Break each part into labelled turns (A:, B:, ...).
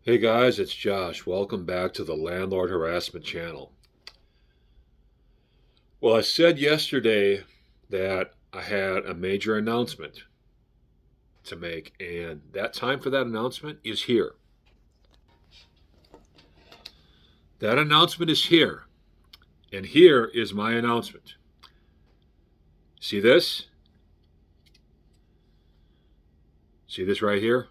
A: Hey guys, it's Josh. Welcome back to the Landlord Harassment Channel. Well, I said yesterday that I had a major announcement to make, and that time for that announcement is here. That announcement is here, and here is my announcement. See this? See this right here?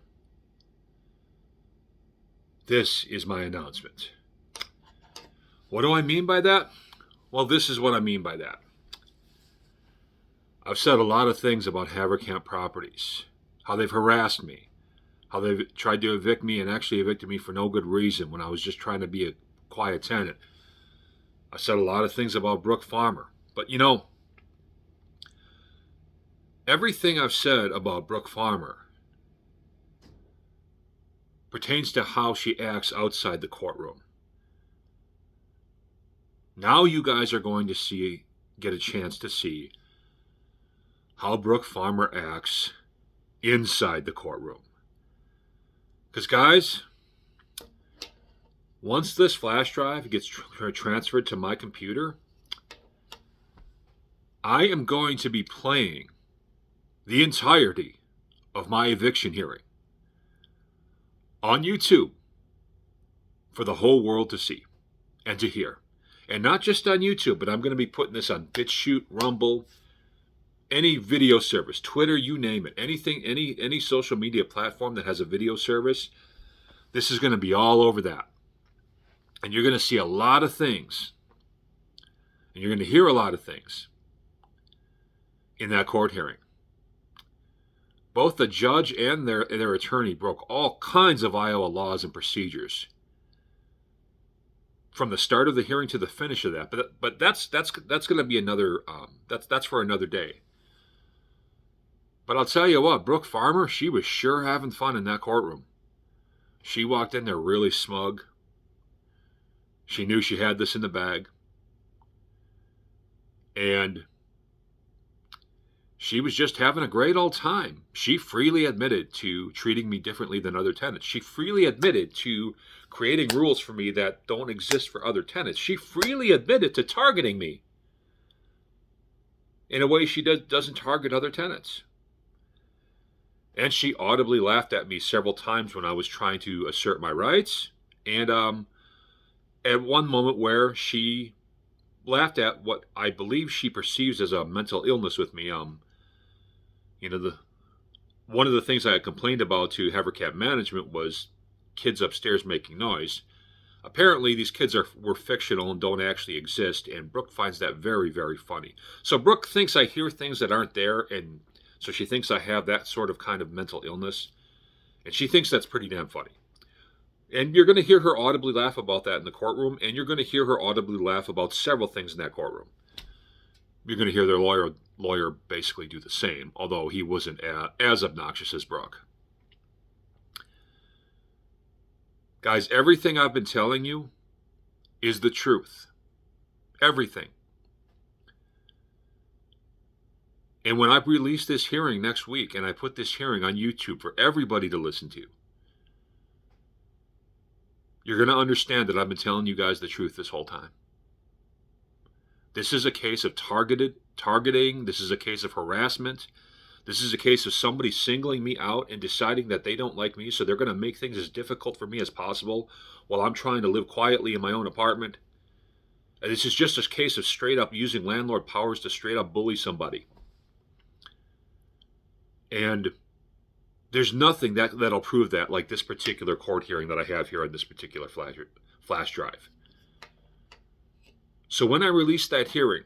A: This is my announcement. What do I mean by that? Well, this is what I mean by that. I've said a lot of things about Haverkamp properties, how they've harassed me, how they've tried to evict me and actually evicted me for no good reason when I was just trying to be a quiet tenant. I said a lot of things about Brooke Farmer. But everything I've said about Brooke Farmer pertains to how she acts outside the courtroom. Now you guys are going to get a chance to see how Brooke Farmer acts inside the courtroom. Because, guys, once this flash drive gets transferred to my computer, I am going to be playing the entirety of my eviction hearing on YouTube for the whole world to see and to hear. And not just on YouTube, but I'm going to be putting this on BitChute, Rumble, any video service, Twitter, you name it, anything, any social media platform that has a video service. This is going to be all over that. And you're going to see a lot of things. And you're going to hear a lot of things in that court hearing. Both the judge and their attorney broke all kinds of Iowa laws and procedures from the start of the hearing to the finish of that. But that's going to be another that's for another day. But I'll tell you what, Brooke Farmer, she was sure having fun in that courtroom. She walked in there really smug. She knew she had this in the bag. And she was just having a great old time. She freely admitted to treating me differently than other tenants. She freely admitted to creating rules for me that don't exist for other tenants. She freely admitted to targeting me in a way she doesn't target other tenants. And she audibly laughed at me several times when I was trying to assert my rights. And at one moment where she laughed at what I believe she perceives as a mental illness with me. One of the things I had complained about to Haverkamp management was kids upstairs making noise. Apparently, these kids were fictional and don't actually exist, and Brooke finds that very, very funny. So Brooke thinks I hear things that aren't there, and so she thinks I have that sort of kind of mental illness, and she thinks that's pretty damn funny. And you're going to hear her audibly laugh about that in the courtroom, and you're going to hear her audibly laugh about several things in that courtroom. You're going to hear their lawyer basically do the same, although he wasn't as obnoxious as Brooke. Guys, everything I've been telling you is the truth. Everything. And when I release this hearing next week, and I put this hearing on YouTube for everybody to listen to, you're going to understand that I've been telling you guys the truth this whole time. This is a case of targeting. This is a case of harassment. This is a case of somebody singling me out and deciding that they don't like me, so they're going to make things as difficult for me as possible while I'm trying to live quietly in my own apartment. And this is just a case of straight up using landlord powers to straight up bully somebody. And there's nothing that'll prove that, like this particular court hearing that I have here on this particular flash drive. So when I release that hearing,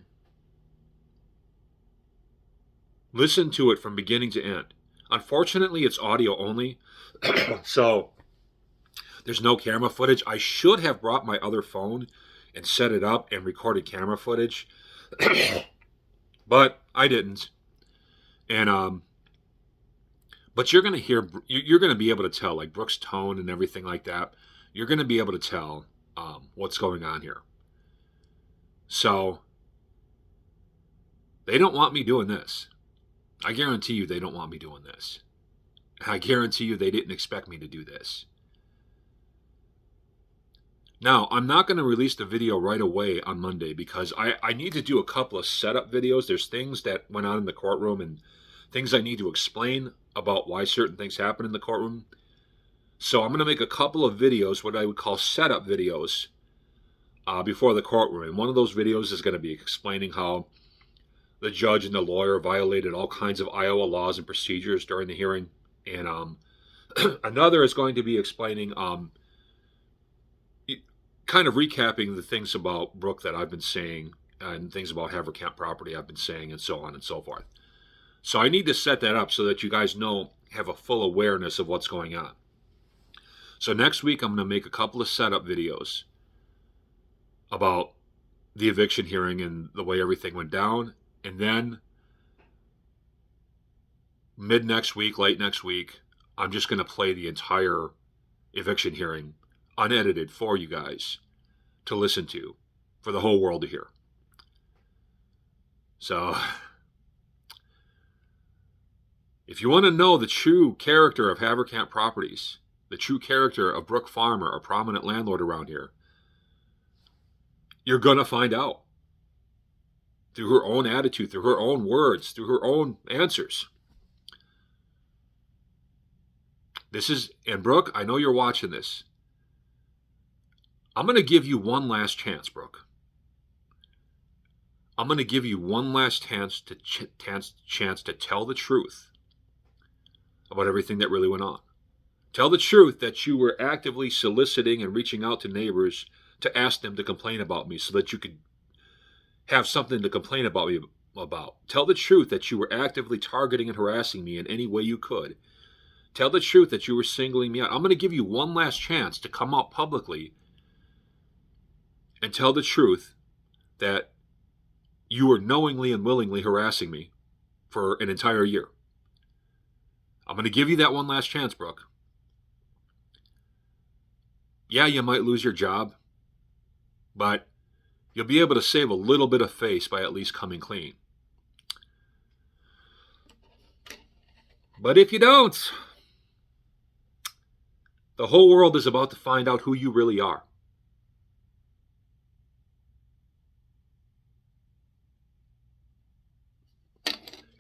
A: listen to it from beginning to end. Unfortunately, it's audio only, so there's no camera footage. I should have brought my other phone and set it up and recorded camera footage, but I didn't. And but you're going to be able to tell, like Brooke's tone and everything like that. You're going to be able to tell what's going on here. So they don't want me doing this. I guarantee you they don't want me doing this. I guarantee you they didn't expect me to do this. Now, I'm not going to release the video right away on Monday because I need to do a couple of setup videos. There's things that went on in the courtroom and things I need to explain about why certain things happen in the courtroom. So I'm going to make a couple of videos, what I would call setup videos, before the courtroom. And one of those videos is going to be explaining how the judge and the lawyer violated all kinds of Iowa laws and procedures during the hearing. And another is going to be explaining kind of recapping the things about Brooke that I've been saying and things about Haverkamp property I've been saying and so on and so forth. So I need to set that up so that you guys have a full awareness of what's going on. So next week I'm going to make a couple of setup videos about the eviction hearing and the way everything went down. And then mid next week, late next week, I'm just going to play the entire eviction hearing unedited for you guys to listen to, for the whole world to hear. So, if you want to know the true character of Haverkamp Properties, the true character of Brooke Farmer, a prominent landlord around here, you're going to find out through her own attitude, through her own words, through her own answers. And Brooke, I know you're watching this. I'm going to give you one last chance, Brooke. I'm going to give you one last chance to tell the truth about everything that really went on. Tell the truth that you were actively soliciting and reaching out to neighbors to ask them to complain about me so that you could have something to complain about me about. Tell the truth that you were actively targeting and harassing me in any way you could. Tell the truth that you were singling me out. I'm going to give you one last chance to come out publicly and tell the truth that you were knowingly and willingly harassing me for an entire year. I'm going to give you that one last chance, Brooke. Yeah, you might lose your job, but you'll be able to save a little bit of face by at least coming clean. But if you don't, the whole world is about to find out who you really are.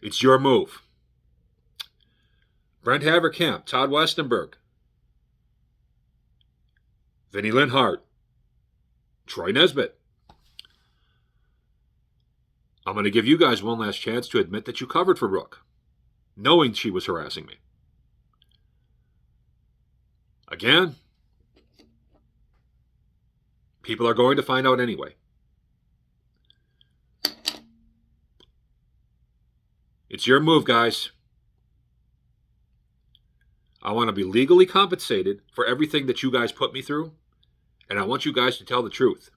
A: It's your move. Brent Haverkamp, Todd Westenberg, Vinnie Linhart, Troy Nesbitt. I'm going to give you guys one last chance to admit that you covered for Brooke, knowing she was harassing me. Again, people are going to find out anyway. It's your move, guys. I want to be legally compensated for everything that you guys put me through, and I want you guys to tell the truth.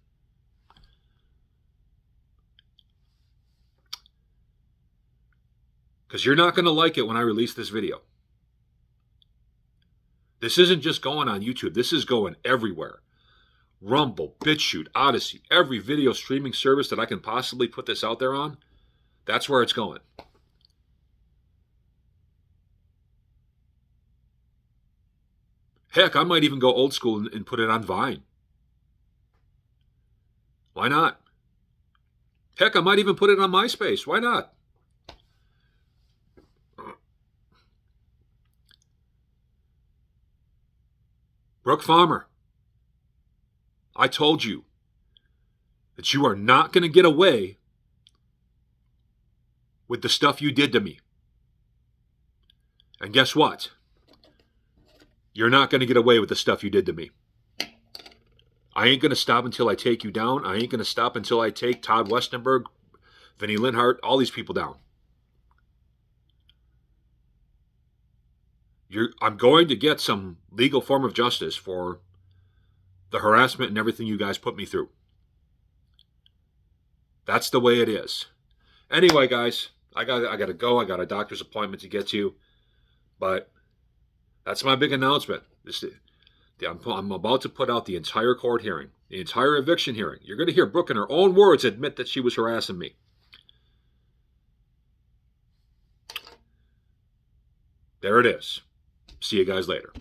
A: Because you're not going to like it when I release this video. This isn't just going on YouTube. This is going everywhere. Rumble, BitChute, Odyssey, every video streaming service that I can possibly put this out there on, that's where it's going. Heck, I might even go old school and put it on Vine. Why not? Heck, I might even put it on MySpace. Why not? Brooke Farmer, I told you that you are not going to get away with the stuff you did to me. And guess what? You're not going to get away with the stuff you did to me. I ain't going to stop until I take you down. I ain't going to stop until I take Todd Westenberg, Vinnie Linhart, all these people down. I'm going to get some legal form of justice for the harassment and everything you guys put me through. That's the way it is. Anyway, guys, I got to go. I got a doctor's appointment to get to. But that's my big announcement. I'm about to put out the entire court hearing, the entire eviction hearing. You're going to hear Brooke in her own words admit that she was harassing me. There it is. See you guys later.